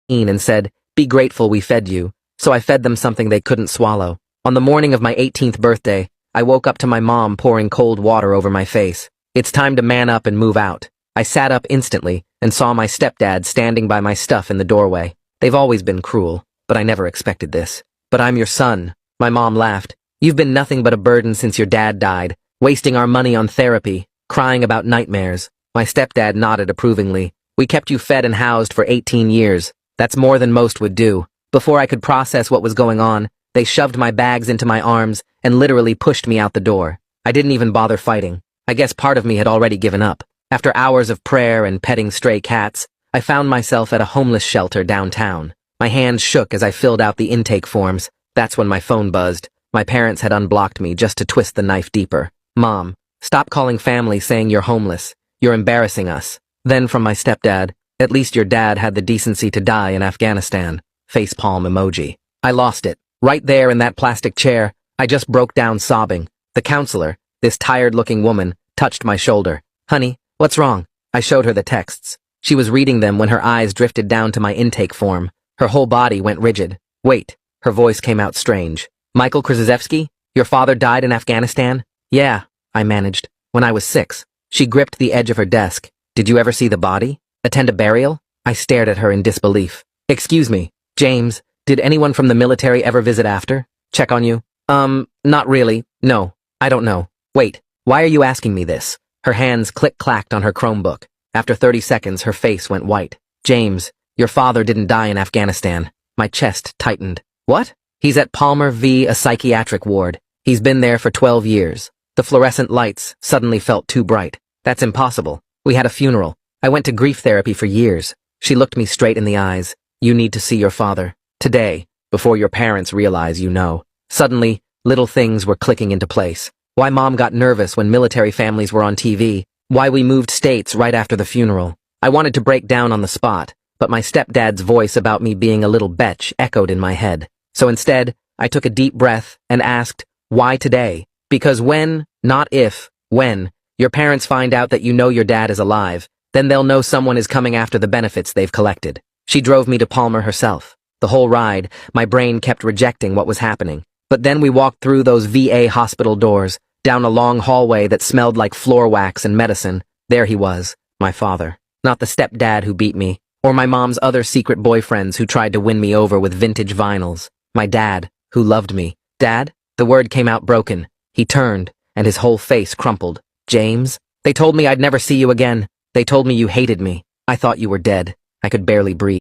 and said, "Be grateful we fed you." So I fed them something they couldn't swallow. On the morning of my 18th birthday, I woke up to my mom pouring cold water over my face. It's time to man up and move out. I sat up instantly and saw my stepdad standing by my stuff in the doorway. They've always been cruel, but I never expected this. "But I'm your son." My mom laughed. "You've been nothing but a burden since your dad died, wasting our money on therapy, crying about nightmares." My stepdad nodded approvingly. "We kept you fed and housed for 18 years. That's more than most would do." Before I could process what was going on, they shoved my bags into my arms and literally pushed me out the door. I didn't even bother fighting. I guess part of me had already given up. After hours of prayer and petting stray cats, I found myself at a homeless shelter downtown. My hands shook as I filled out the intake forms. That's when my phone buzzed. My parents had unblocked me just to twist the knife deeper. "Mom, stop calling family saying you're homeless. You're embarrassing us." Then from my stepdad, "At least your dad had the decency to die in Afghanistan." Facepalm emoji. I lost it. Right there in that plastic chair, I just broke down sobbing. The counselor, this tired-looking woman, touched my shoulder. "Honey, what's wrong?" I showed her the texts. She was reading them when her eyes drifted down to my intake form. Her whole body went rigid. "Wait." Her voice came out strange. "Michael Krzyzewski? Your father died in Afghanistan?" "Yeah," I managed. "When I was 6. She gripped the edge of her desk. "Did you ever see the body? Attend a burial?" I stared at her in disbelief. "Excuse me, James, did anyone from the military ever visit after? Check on you?" Not really. No, I don't know." "Wait, why are you asking me this?" Her hands click-clacked on her Chromebook. After 30 seconds, her face went white. "James, your father didn't die in Afghanistan." My chest tightened. "What?" "He's at Palmer V, a psychiatric ward. He's been there for 12 years. The fluorescent lights suddenly felt too bright. That's impossible. We had a funeral. I went to grief therapy for years." She looked me straight in the eyes. "You need to see your father. Today, before your parents realize you know." Suddenly, little things were clicking into place. Why Mom got nervous when military families were on TV. Why we moved states right after the funeral. I wanted to break down on the spot, but my stepdad's voice about me being a little betch echoed in my head. So instead, I took a deep breath and asked, "Why today?" "Because when, not if, when, your parents find out that you know your dad is alive, then they'll know someone is coming after the benefits they've collected." She drove me to Palmer herself. The whole ride, my brain kept rejecting what was happening. But then we walked through those VA hospital doors, down a long hallway that smelled like floor wax and medicine. There he was, my father. Not the stepdad who beat me, or my mom's other secret boyfriends who tried to win me over with vintage vinyls. My dad, who loved me. "Dad?" The word came out broken. He turned, and his whole face crumpled. "James? They told me I'd never see you again. They told me you hated me. I thought you were dead." I could barely breathe.